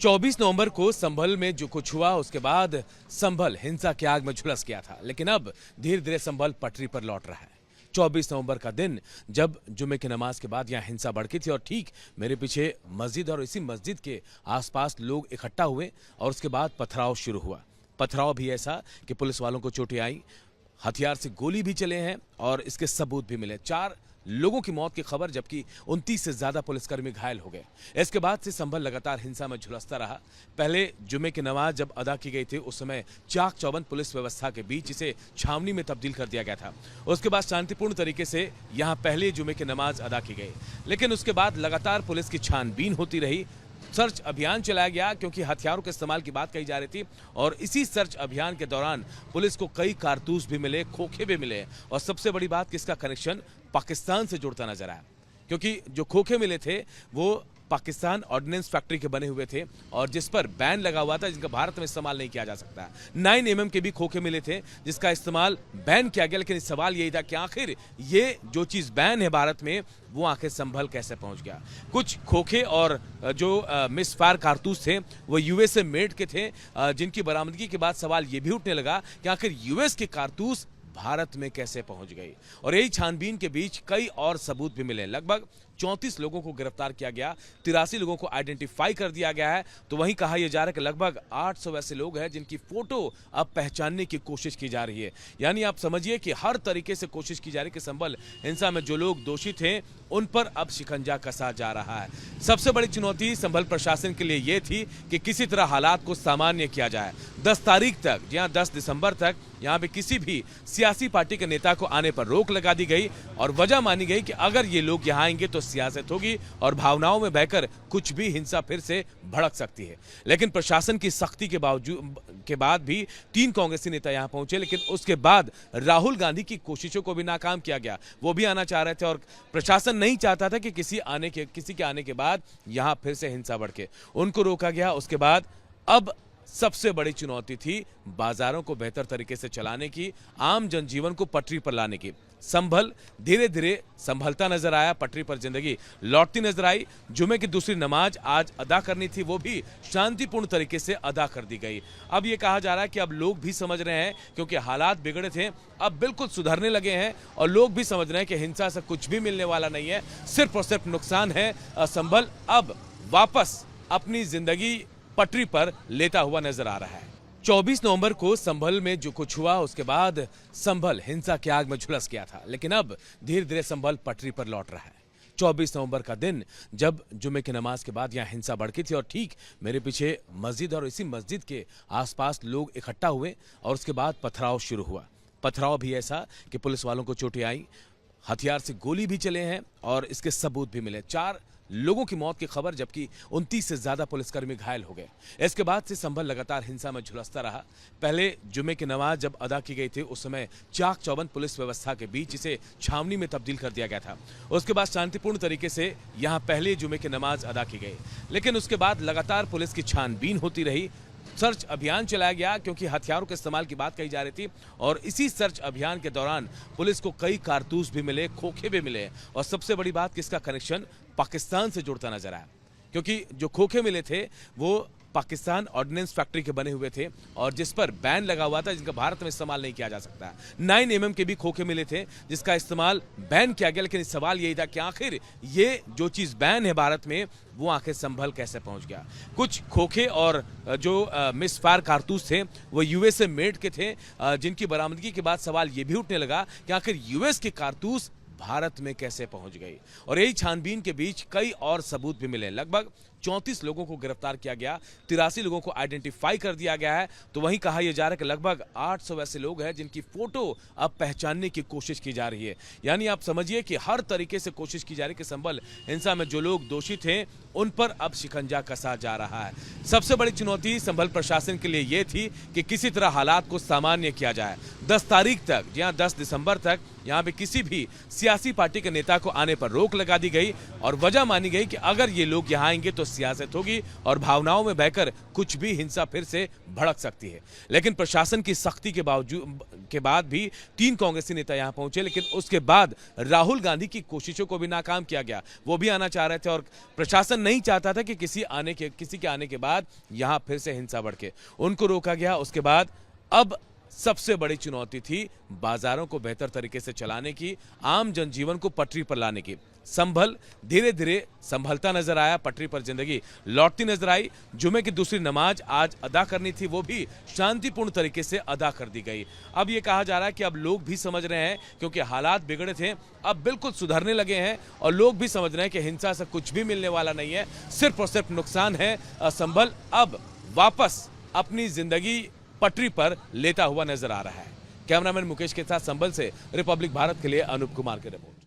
24 नवंबर को संभल में जो कुछ हुआ उसके बाद संभल हिंसा की आग में झुलस गया था, लेकिन अब धीरे धीरे संभल पटरी पर लौट रहा है। 24 नवंबर का दिन जब जुमे की नमाज के बाद यहां हिंसा भड़की थी और ठीक मेरे पीछे मस्जिद और इसी मस्जिद के आसपास लोग इकट्ठा हुए और उसके बाद पथराव शुरू हुआ। पथराव भी ऐसा कि पुलिस वालों को चोटें आई, हथियार से गोली भी चले हैं और इसके सबूत भी मिले। 4 लोगों की मौत की खबर, जबकि 29 से ज्यादा पुलिसकर्मी घायल हो गए। इसके बाद से संभल लगातार हिंसा में झुलसता रहा। पहले जुमे की नमाज जब अदा की गई थी उस समय चाक चौबंद पुलिस व्यवस्था के बीच इसे छावनी में तब्दील कर दिया गया था। उसके बाद शांतिपूर्ण तरीके से यहां पहले जुमे की नमाज अदा की गई, लेकिन उसके बाद लगातार पुलिस की छानबीन होती रही। सर्च अभियान चलाया गया क्योंकि हथियारों के इस्तेमाल की बात कही जा रही थी और इसी सर्च अभियान के दौरान पुलिस को कई कारतूस भी मिले, खोखे भी मिले और सबसे बड़ी बात कि इसका कनेक्शन पाकिस्तान से जुड़ता नजर आया, क्योंकि जो खोखे मिले थे वो पाकिस्तान ऑर्डिनेंस फैक्ट्री के बने हुए थे और जिस पर बैन लगा हुआ था, जिनका भारत में इस्तेमाल नहीं किया जा सकता। 9 mm के भी खोखे मिले थे जिसका इस्तेमाल बैन किया गया, लेकिन सवाल यही था कि आखिर ये जो चीज बैन है भारत में वो आखिर संभल कैसे पहुंच गया। कुछ खोखे और जो मिस फायर कारतूस थे वो यूएसए मेड के थे, जिनकी बरामदगी के बाद सवाल ये भी उठने लगा कि आखिर यूएस के कारतूस भारत में कैसे पहुंच गई। और यही छानबीन के बीच कई और सबूत भी मिले। लगभग 34 लोगों को गिरफ्तार किया गया, 83 लोगों को आइडेंटिफाई कर दिया गया है। तो वहीं कहा यह जा रहा है कि लगभग 800 ऐसे लोग हैं जिनकी फोटो अब पहचानने की कोशिश की जा रही है। यानी आप समझिए कि हर तरीके से कोशिश की जा रही है कि संभल हिंसा में जो लोग दोषी थे उन पर अब शिकंजा कसा जा रहा है। सबसे बड़ी चुनौती संभल प्रशासन के लिए यह थी कि किसी तरह हालात को सामान्य किया जाए। 10 तारीख तक, जी हां 10 दिसंबर तक यहां पे किसी भी सियासी पार्टी के नेता को आने पर रोक लगा दी गई और वजह मानी गई कि अगर ये लोग यहां आएंगे तो सियासत होगी और भावनाओं में बहकर कुछ भी हिंसा फिर से भड़क सकती है। लेकिन प्रशासन की सख्ती के बाद भी 3 कांग्रेसी नेता यहां पहुंचे, लेकिन उसके बाद राहुल गांधी की कोशिशों को भी नाकाम किया गया। वो भी आना चाह रहे थे और प्रशासन नहीं चाहता था कि किसी के आने के बाद यहां फिर से हिंसा भड़के। उनको रोका गया। उसके बाद अब सबसे बड़ी चुनौती थी बाजारों को बेहतर तरीके से चलाने की, आम जनजीवन को पटरी पर लाने की। संभल धीरे धीरे संभलता नजर आया, पटरी पर जिंदगी लौटती नजर आई। जुमे की दूसरी नमाज आज अदा करनी थी, वो भी शांतिपूर्ण तरीके से अदा कर दी गई। अब ये कहा जा रहा है कि अब लोग भी समझ रहे हैं, क्योंकि हालात बिगड़े थे अब बिल्कुल सुधरने लगे हैं और लोग भी समझ रहे हैं कि हिंसा से कुछ भी मिलने वाला नहीं है, सिर्फ और सिर्फ नुकसान है। संभल अब वापस अपनी जिंदगी पटरी पर लेता हुआ नजर आ रहा है। 24 नवंबर को संभल में जो कुछ हुआ उसके बाद संभल हिंसा की आग में झुलस गया था, लेकिन अब धीरे धीरे संभल पटरी पर लौट रहा है। 24 नवंबर का दिन जब जुमे की नमाज के बाद यहां हिंसा भड़की थी और ठीक मेरे पीछे मस्जिद और इसी मस्जिद के आसपास लोग इकट्ठा हुए और उसके बाद पथराव शुरू हुआ। पथराव भी ऐसा कि पुलिस वालों को चोटें आई, हथियार से गोली भी चले हैं और इसके सबूत भी मिले। 4 लोगों की मौत की खबर, जबकि 29 से ज्यादा पुलिसकर्मी घायल हो गए। इसके बाद से संभल लगातार हिंसा में झुलसता रहा। पहले जुमे की नमाज जब अदा की गई थी उस समय चाक चौबंद पुलिस व्यवस्था के बीच इसे छावनी में तब्दील कर दिया गया था। उसके बाद शांतिपूर्ण तरीके से यहां पहले जुमे की नमाज अदा की गई, लेकिन उसके बाद लगातार पुलिस की छानबीन होती रही। सर्च अभियान चलाया गया क्योंकि हथियारों के इस्तेमाल की बात कही जा रही थी और इसी सर्च अभियान के दौरान पुलिस को कई कारतूस भी मिले, खोखे भी मिले और सबसे बड़ी बात कि इसका कनेक्शन पाकिस्तान से जुड़ता नजर आया, क्योंकि जो खोखे मिले थे वो पाकिस्तान ऑर्डिनेंस फैक्ट्री के बने हुए थे और जिस पर बैन लगा हुआ था, जिनका भारत में इस्तेमाल नहीं किया जा सकता। 9 mm के भी खोखे मिले थे जिसका इस्तेमाल बैन किया गया, लेकिन सवाल यही था कि आखिर ये जो चीज बैन है भारत में वो आखिर संभल कैसे पहुंच गया। कुछ खोखे और जो मिस फायर कारतूस थे वो यूएसए मेड के थे, जिनकी बरामदगी के बाद सवाल ये भी उठने लगा कि आखिर यूएस के कारतूस भारत में कैसे पहुंच गई। और यही छानबीन के बीच कई और सबूत भी मिले। लगभग 34 लोगों को गिरफ्तार किया गया, 83 लोगों को आइडेंटिफाई कर दिया गया है। तो वहीं कहा यह जा रहा है कि लगभग 800 ऐसे लोग हैं जिनकी फोटो अब पहचानने की कोशिश की जा रही है। यानी आप समझिए कि हर तरीके से कोशिश की जा रही है कि संभल हिंसा में जो लोग दोषी थे उन पर अब शिकंजा कसा जा रहा है। सबसे बड़ी चुनौती संभल प्रशासन के लिए यह थी कि किसी तरह हालात को सामान्य किया जाए। 10 तारीख तक, जी हां 10 दिसंबर तक यहां पे किसी भी सियासी पार्टी के नेता को आने पर रोक लगा दी गई और वजह मानी गई कि अगर ये लोग यहां आएंगे तो सियासत होगी और भावनाओं में बहकर कुछ भी हिंसा फिर से भड़क सकती है। लेकिन प्रशासन की सख्ती के बाद भी 3 कांग्रेसी नेता यहां पहुंचे, लेकिन उसके बाद राहुल गांधी की कोशिशों को भी नाकाम किया गया। वो भी आना चाह रहे थे और प्रशासन नहीं चाहता था कि किसी के आने के बाद यहां फिर से हिंसा भड़के। उनको रोका गया। उसके बाद अब सबसे बड़ी चुनौती थी बाजारों को बेहतर तरीके से चलाने की, आम जनजीवन को पटरी पर लाने की। संभल धीरे धीरे संभलता नजर आया, पटरी पर जिंदगी लौटती नजर आई। जुमे की दूसरी नमाज आज अदा करनी थी, वो भी शांतिपूर्ण तरीके से अदा कर दी गई। अब ये कहा जा रहा है कि अब लोग भी समझ रहे हैं, क्योंकि हालात बिगड़े थे, अब बिल्कुल सुधरने लगे हैं और लोग भी समझ रहे हैं कि हिंसा से कुछ भी मिलने वाला नहीं है, सिर्फ और सिर्फ नुकसान है। संभल अब वापस अपनी जिंदगी पटरी पर लेता हुआ नजर आ रहा है। कैमरामैन मुकेश के साथ संभल से रिपब्लिक भारत के लिए अनूप कुमार की रिपोर्ट।